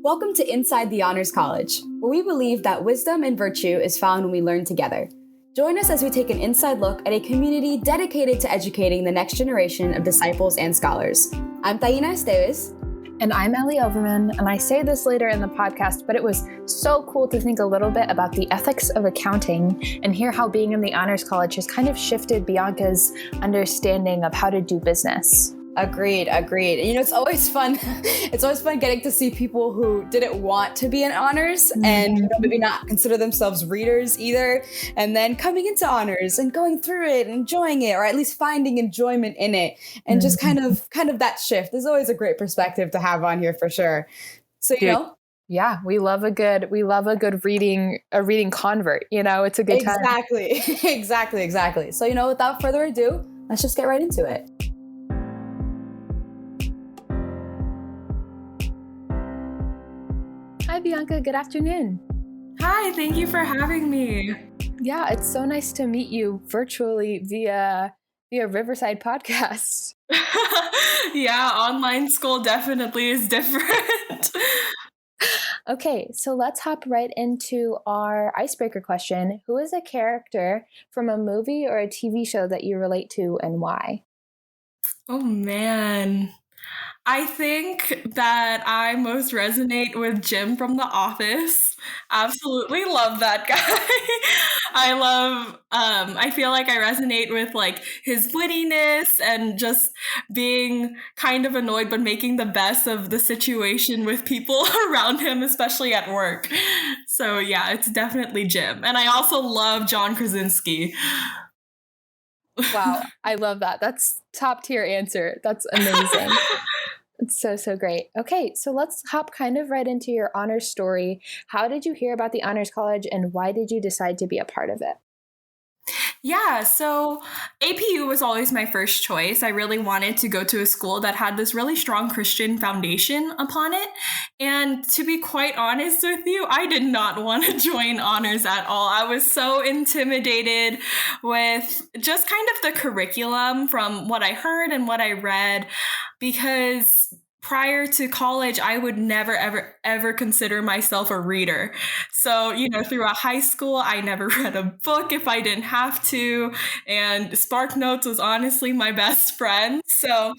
Welcome to Inside the Honors College, where we believe that wisdom and virtue is found when we learn together. Join us as we take an inside look at a community dedicated to educating the next generation of disciples and scholars. I'm Taina Estevez. And I'm Ellie Overman, and I say this later in the podcast, but it was so cool to think a little bit about the ethics of accounting and hear how being in the Honors College has kind of shifted Bianca's understanding of how to do business. Agreed. You know, it's always fun. It's always fun getting to see people who didn't want to be in honors and maybe not consider themselves readers either. And then coming into honors and going through it, and enjoying it, or at least finding enjoyment in it. And just kind of that shift is always a great perspective to have on here for sure. So, you know. Yeah, we love a good reading convert. You know, it's a good time. Exactly. So, you know, without further ado, let's just get right into it. Hi, Bianca. Good afternoon. Hi, thank you for having me. Yeah, it's so nice to meet you virtually via Riverside Podcast. Yeah, online school definitely is different. Okay, so let's hop right into our icebreaker question. Who is a character from a movie or a TV show that you relate to, and why? Oh, man. I think that I most resonate with Jim from The Office. Absolutely love that guy. I feel like I resonate with like his wittiness and just being kind of annoyed but making the best of the situation with people around him, especially at work. So yeah, it's definitely Jim. And I also love John Krasinski. Wow, I love that. That's top tier answer. That's amazing. It's so great. Okay, so let's hop kind of right into your honors story. How did you hear about the Honors College and why did you decide to be a part of it? Yeah, so APU was always my first choice. I really wanted to go to a school that had this really strong Christian foundation upon it. And to be quite honest with you, I did not want to join honors at all. I was so intimidated with just kind of the curriculum from what I heard and what I read, because prior to college, I would never, ever consider myself a reader. So, you know, throughout high school, I never read a book if I didn't have to. And Spark Notes was honestly my best friend. So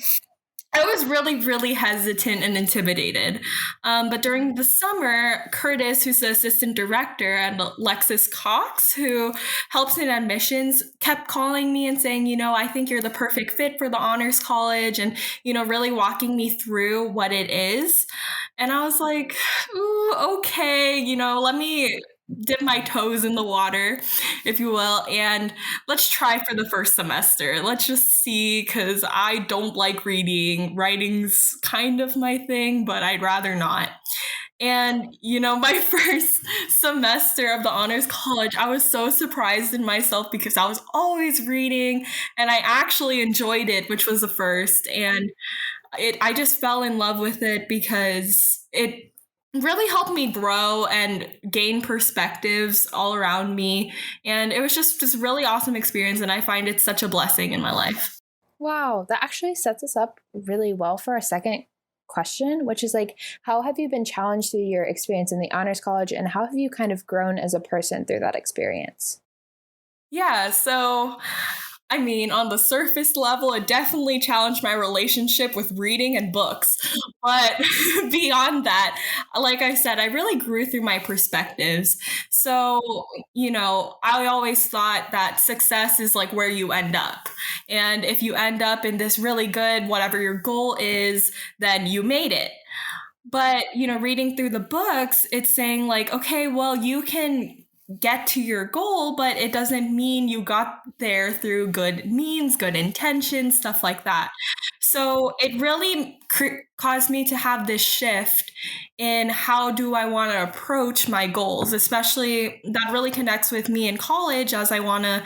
I was really hesitant and intimidated. But during the summer, Curtis, who's the assistant director, and Lexus Cox, who helps in admissions, kept calling me and saying, you know, I think you're the perfect fit for the Honors College, and, you know, really walking me through what it is. And I was like, ooh, okay, you know, let me dip my toes in the water, if you will, and let's try for the first semester. Let's just see, because I don't like reading. Writing's kind of my thing, but I'd rather not. And, you know, my first semester of the Honors College, I was so surprised in myself because I was always reading and I actually enjoyed it, which was the first. And I just fell in love with it because it really helped me grow and gain perspectives all around me. And it was just this really awesome experience. And I find it such a blessing in my life. Wow, that actually sets us up really well for our second question, which is like, how have you been challenged through your experience in the Honors College, and how have you kind of grown as a person through that experience? Yeah, so I mean, on the surface level, it definitely challenged my relationship with reading and books. But beyond that, like I said, I really grew through my perspectives. So, you know, I always thought that success is like where you end up. And if you end up in this really good, whatever your goal is, then you made it. But, you know, reading through the books, it's saying like, okay, well, you can get to your goal, but it doesn't mean you got there through good means, good intentions, stuff like that. So it really caused me to have this shift in how do I want to approach my goals, especially that really connects with me in college as I want to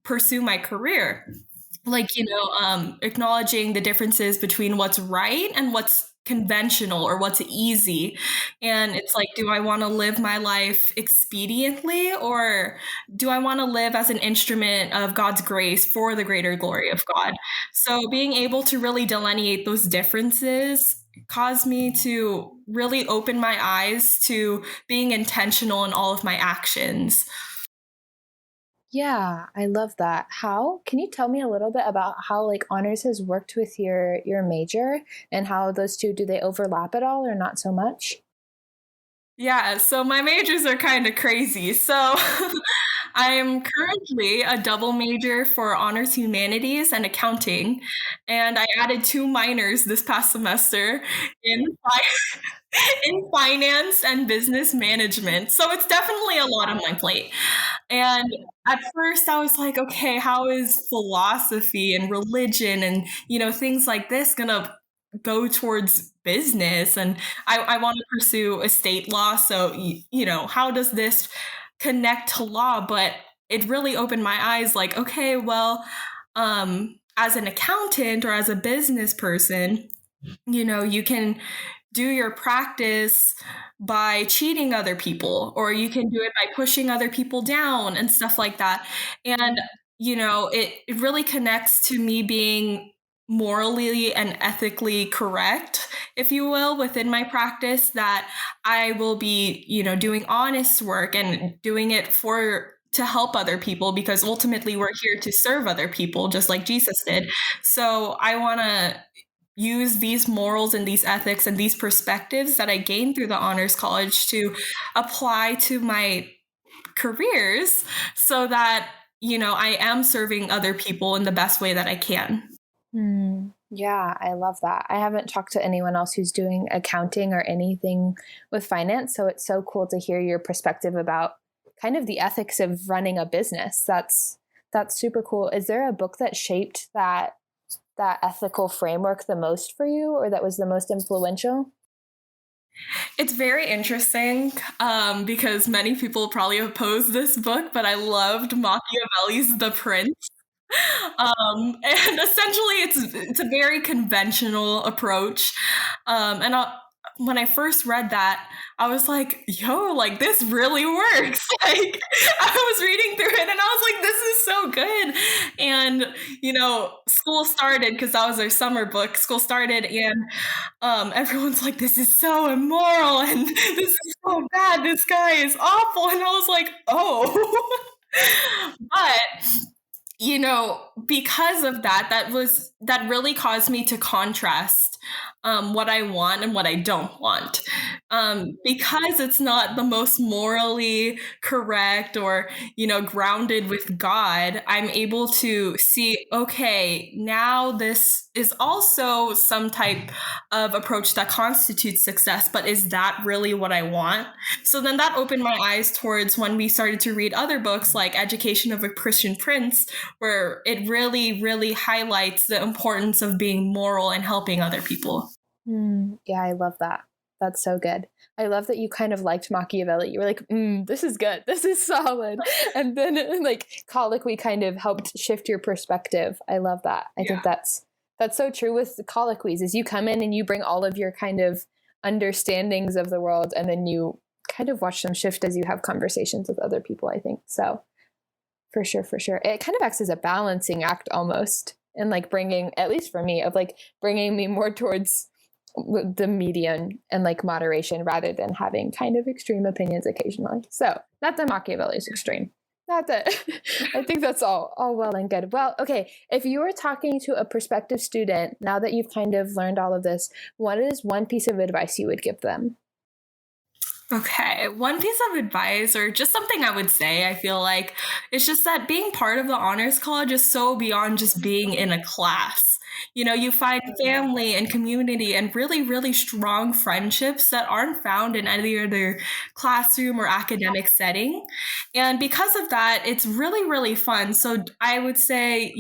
pursue my career. Like, you know, acknowledging the differences between what's right and what's conventional or what's easy. And it's like, do I want to live my life expediently, or do I want to live as an instrument of God's grace for the greater glory of God? So being able to really delineate those differences caused me to really open my eyes to being intentional in all of my actions. Yeah, I love that. How can you tell me a little bit about how like honors has worked with your major and how those two, do they overlap at all or not so much? Yeah, so my majors are kind of crazy. So I am currently a double major for honors humanities and accounting, and I added 2 minors this past semester in in finance and business management. So it's definitely a lot on my plate. And at first I was like, okay, how is philosophy and religion and, things like this gonna go towards business? And I want to pursue estate law. So, how does this connect to law? But it really opened my eyes like, okay, well, as an accountant or as a business person, you can do your practice by cheating other people, or you can do it by pushing other people down and stuff like that. And, it really connects to me being morally and ethically correct, if you will, within my practice, that I will be, doing honest work and doing it to help other people, because ultimately we're here to serve other people just like Jesus did. So I want to use these morals and these ethics and these perspectives that I gained through the honors college to apply to my careers so that, I am serving other people in the best way that I can. Yeah, I love that. I haven't talked to anyone else who's doing accounting or anything with finance, so it's so cool to hear your perspective about kind of the ethics of running a business. That's super cool. Is there a book that shaped that ethical framework the most for you, or that was the most influential? It's very interesting because many people probably oppose this book, but I loved Machiavelli's The Prince. And essentially, it's a very conventional approach. When I first read that, I was like, yo, like this really works. Like I was reading through it and I was like, this is so good. And, school started, because that was our summer book. School started and everyone's like, this is so immoral and this is so bad. This guy is awful. And I was like, oh. But because of that really caused me to contrast what I want and what I don't want. Because it's not the most morally correct or, grounded with God, I'm able to see, okay, now this is also some type of approach that constitutes success, but is that really what I want? So then that opened my eyes towards when we started to read other books like Education of a Christian Prince, where it really, really highlights the importance of being moral and helping other people. Yeah, I love that. That's so good. I love that you kind of liked Machiavelli. You were like, this is good. This is solid. And then like colloquy kind of helped shift your perspective. I love that. I think that's so true with colloquies, is you come in and you bring all of your kind of understandings of the world, and then you kind of watch them shift as you have conversations with other people, I think. So for sure. It kind of acts as a balancing act almost, and like bringing, at least for me, of like bringing me more towards the median and like moderation, rather than having kind of extreme opinions occasionally. So not that Machiavelli is extreme. Not that. I think that's all well and good. Well, okay. If you were talking to a prospective student, now that you've kind of learned all of this, what is one piece of advice you would give them? Okay, one piece of advice, or just something I would say, I feel like, it's just that being part of the honors college is so beyond just being in a class. You find family and community and really, really strong friendships that aren't found in any other classroom or academic setting. And because of that, it's really, really fun. So I would say,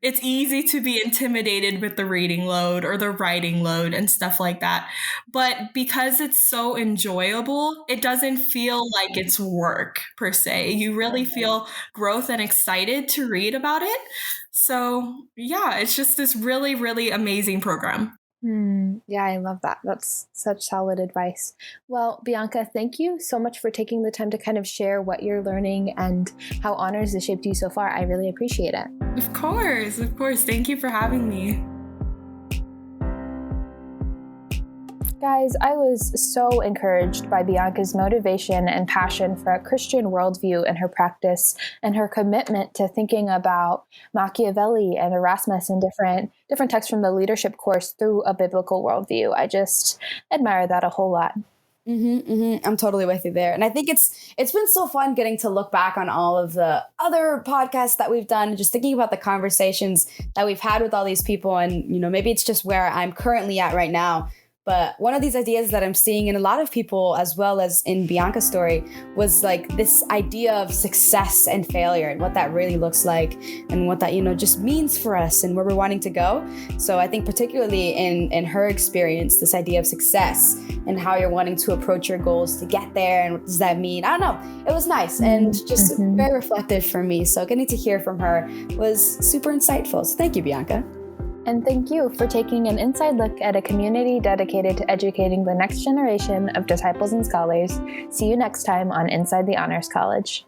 it's easy to be intimidated with the reading load or the writing load and stuff like that. But because it's so enjoyable, it doesn't feel like it's work per se. You really feel growth and excited to read about it. So yeah, it's just this really, really amazing program. Yeah, I love that. That's such solid advice. Well, Bianca, thank you so much for taking the time to kind of share what you're learning and how honors has shaped you so far. I really appreciate it. Of course. Thank you for having me. Guys, I was so encouraged by Bianca's motivation and passion for a Christian worldview in her practice and her commitment to thinking about Machiavelli and Erasmus and different texts from the leadership course through a biblical worldview. I just admire that a whole lot. I'm totally with you there. And I think it's been so fun getting to look back on all of the other podcasts that we've done, just thinking about the conversations that we've had with all these people. And, maybe it's just where I'm currently at right now. But one of these ideas that I'm seeing in a lot of people, as well as in Bianca's story, was like this idea of success and failure and what that really looks like and what that, just means for us and where we're wanting to go. So I think particularly in her experience, this idea of success and how you're wanting to approach your goals to get there and what does that mean? I don't know. It was nice and just very reflective for me. So getting to hear from her was super insightful. So thank you, Bianca. And thank you for taking an inside look at a community dedicated to educating the next generation of disciples and scholars. See you next time on Inside the Honors College.